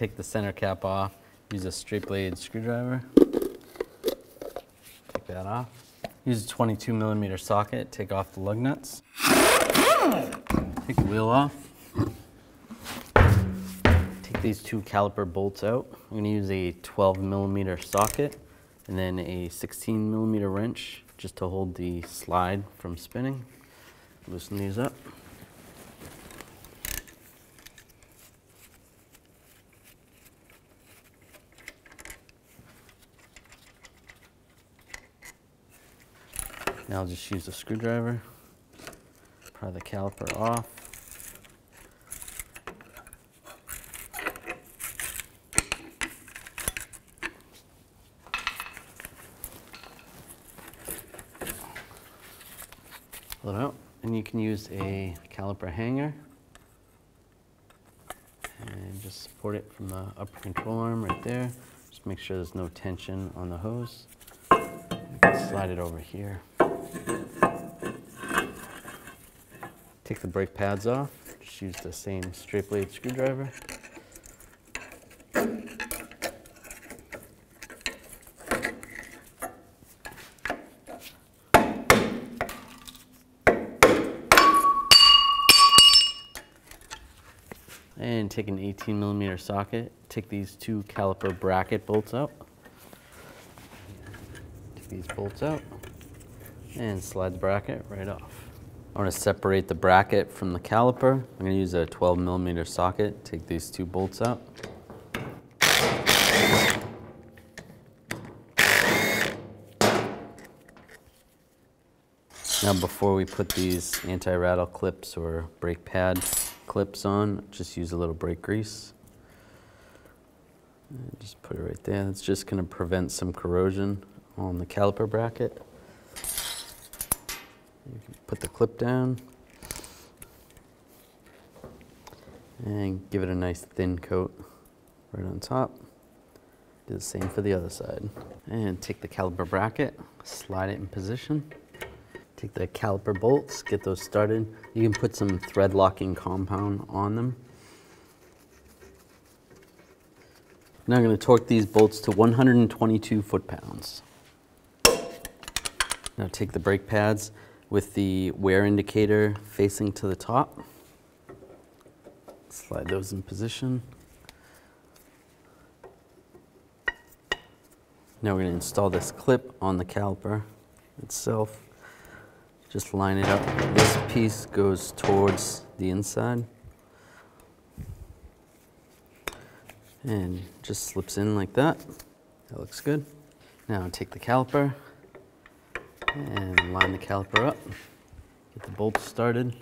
take the center cap off, use a straight blade screwdriver. Take that off. Use a 22mm socket, take off the lug nuts. Take the wheel off. Take these two caliper bolts out. I'm going to use a 12mm socket and then a 16mm wrench just to hold the slide from spinning. Loosen these up. Now I'll just use a screwdriver, pry the caliper off. Pull it out, and you can use a caliper hanger and just support it from the upper control arm right there. Just make sure there's no tension on the hose. You can slide it over here. Take the brake pads off, just use the same straight blade screwdriver. And take an 18mm socket, take these two caliper bracket bolts out. Take these bolts out and slide the bracket right off. I want to separate the bracket from the caliper. I'm going to use a 12mm socket, take these two bolts out. Now before we put these anti-rattle clips or brake pad clips on, just use a little brake grease. And just put it right there. It's just going to prevent some corrosion on the caliper bracket. You can put the clip down and give it a nice thin coat right on top. Do the same for the other side. And take the caliper bracket, slide it in position. Take the caliper bolts, get those started. You can put some thread locking compound on them. Now I'm going to torque these bolts to 122 foot-pounds. Now take the brake pads with the wear indicator facing to the top. Slide those in position. Now we're going to install this clip on the caliper itself. Just line it up. This piece goes towards the inside and just slips in like that. That looks good. Now take the caliper and line the caliper up. Get the bolts started.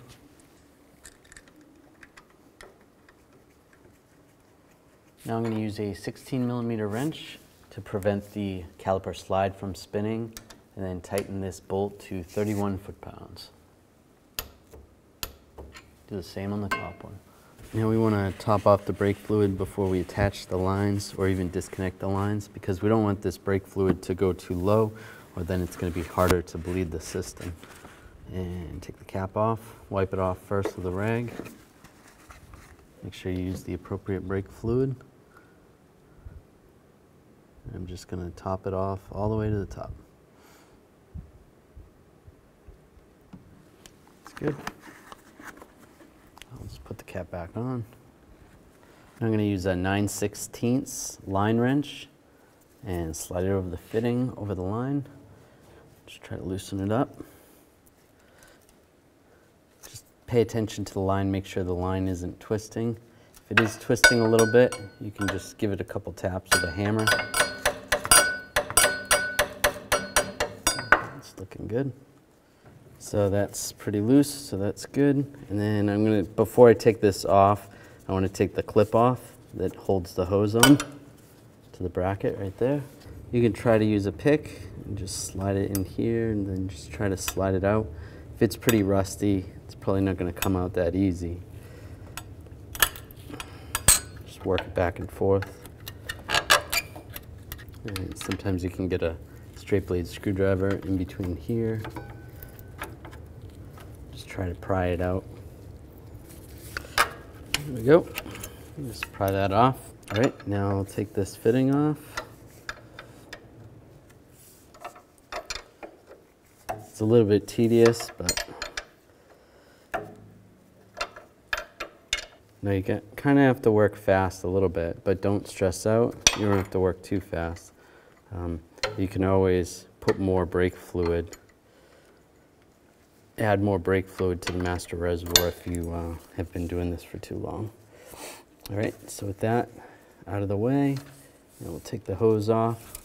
Now I'm going to use a 16mm wrench to prevent the caliper slide from spinning, and then tighten this bolt to 31 foot-pounds. Do the same on the top one. Now we want to top off the brake fluid before we attach the lines or even disconnect the lines, because we don't want this brake fluid to go too low, or then it's going to be harder to bleed the system. And take the cap off, wipe it off first with a rag. Make sure you use the appropriate brake fluid. I'm just going to top it off all the way to the top. That's good. I'll just put the cap back on. I'm going to use a 9/16 line wrench and slide it over the fitting over the line. Just try to loosen it up. Just pay attention to the line, make sure the line isn't twisting. If it is twisting a little bit, you can just give it a couple taps with a hammer. It's looking good. So that's pretty loose, so that's good. And then I'm gonna, before I take this off, I want to take the clip off that holds the hose on to the bracket right there. You can try to use a pick and just slide it in here and then just try to slide it out. If it's pretty rusty, it's probably not going to come out that easy. Just work it back and forth. And sometimes you can get a straight blade screwdriver in between here. Just try to pry it out. There we go. Just pry that off. All right, now I'll take this fitting off. It's a little bit tedious, but now you kind of have to work fast a little bit, but don't stress out. You don't have to work too fast. You can always put more brake fluid, add more brake fluid to the master reservoir if you have been doing this for too long. All right, so with that out of the way, we'll take the hose off.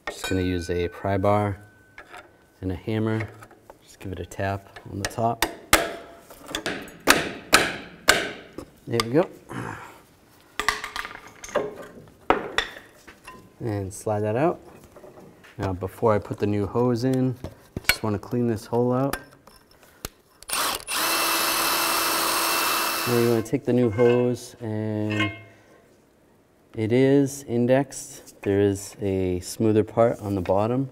Just going to use a pry bar and a hammer. Just give it a tap on the top. There we go. And slide that out. Now before I put the new hose in, I just want to clean this hole out. Now you want to take the new hose, and it is indexed. There is a smoother part on the bottom.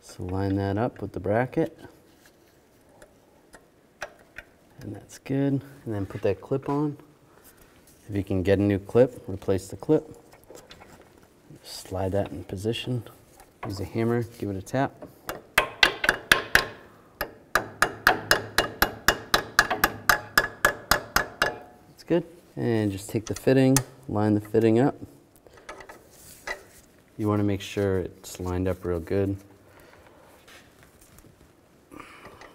So line that up with the bracket. And that's good. And then put that clip on. If you can get a new clip, replace the clip. Slide that in position. Use a hammer, give it a tap. That's good. And just take the fitting, line the fitting up. You want to make sure it's lined up real good.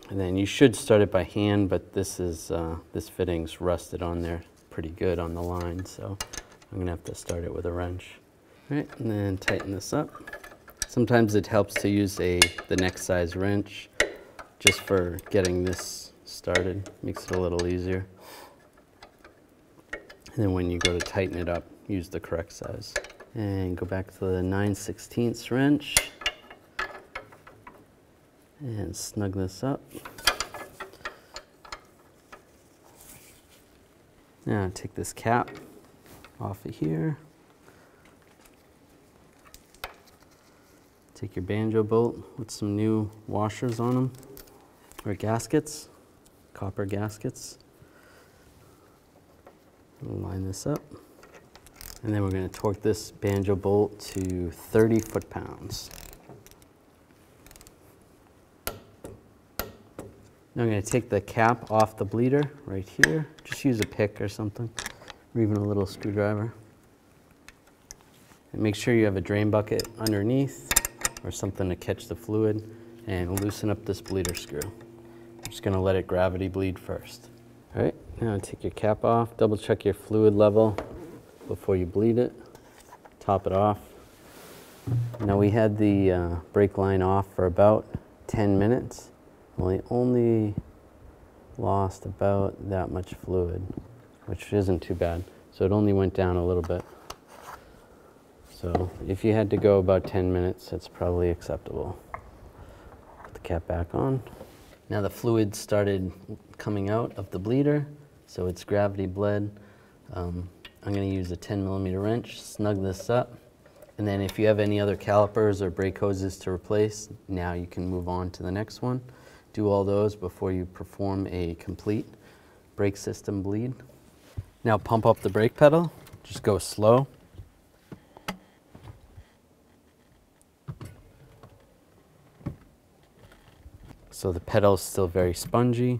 And then you should start it by hand, but this fitting's rusted on there pretty good on the line, so I'm gonna have to start it with a wrench. All right, and then tighten this up. Sometimes it helps to use the next size wrench just for getting this started. Makes it a little easier. And then when you go to tighten it up, use the correct size. And go back to the 9/16 wrench. And snug this up. Now take this cap off of here. Take your banjo bolt with some new washers on them, or gaskets, copper gaskets. Line this up. And then we're going to torque this banjo bolt to 30 foot-pounds. Now I'm going to take the cap off the bleeder right here. Just use a pick or something, or even a little screwdriver. And make sure you have a drain bucket underneath or something to catch the fluid, and loosen up this bleeder screw. I'm just going to let it gravity bleed first. All right, now take your cap off, double check your fluid level before you bleed it, top it off. Now we had the brake line off for about 10 minutes. We only lost about that much fluid, which isn't too bad. So it only went down a little bit. So if you had to go about 10 minutes, that's probably acceptable. Put the cap back on. Now the fluid started coming out of the bleeder, so it's gravity bled. I'm going to use a 10mm wrench, snug this up. And then if you have any other calipers or brake hoses to replace, now you can move on to the next one. Do all those before you perform a complete brake system bleed. Now pump up the brake pedal, just go slow. So the pedal is still very spongy.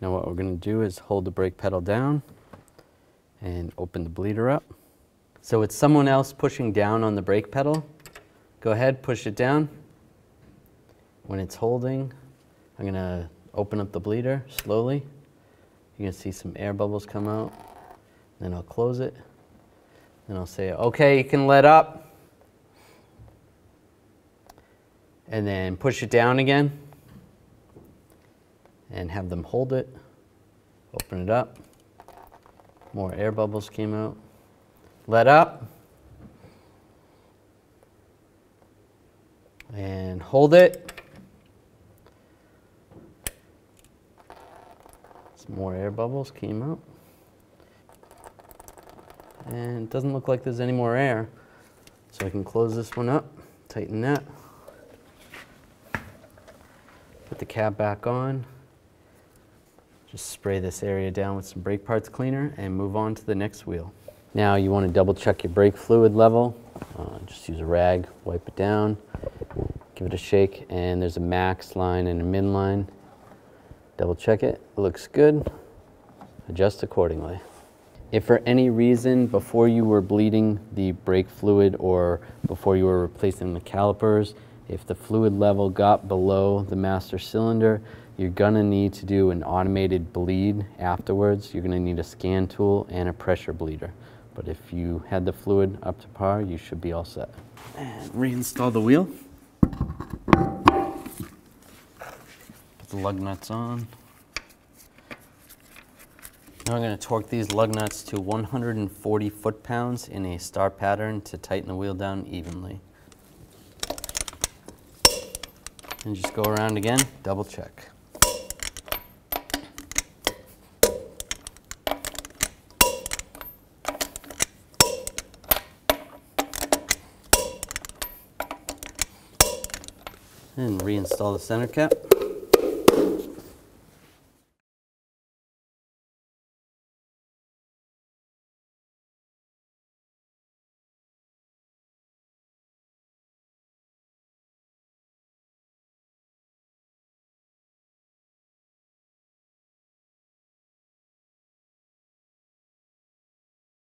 Now what we're going to do is hold the brake pedal down and open the bleeder up. So it's someone else pushing down on the brake pedal. Go ahead, push it down. When it's holding, I'm going to open up the bleeder slowly. You're going to see some air bubbles come out. Then I'll close it. Then I'll say, okay, you can let up. And then push it down again. And have them hold it. Open it up. More air bubbles came out. Let up. And hold it. Some more air bubbles came out. And it doesn't look like there's any more air. So I can close this one up, tighten that. Put the cap back on. Just spray this area down with some brake parts cleaner and move on to the next wheel. Now you want to double check your brake fluid level. Just use a rag, wipe it down, give it a shake, and there's a max line and a min line. Double check it, it looks good, adjust accordingly. If for any reason before you were bleeding the brake fluid or before you were replacing the calipers, if the fluid level got below the master cylinder, you're gonna need to do an automated bleed afterwards. You're gonna need a scan tool and a pressure bleeder. But if you had the fluid up to par, you should be all set. And reinstall the wheel. Put the lug nuts on. Now I'm going to torque these lug nuts to 140 foot-pounds in a star pattern to tighten the wheel down evenly. And just go around again, double check. And reinstall the center cap.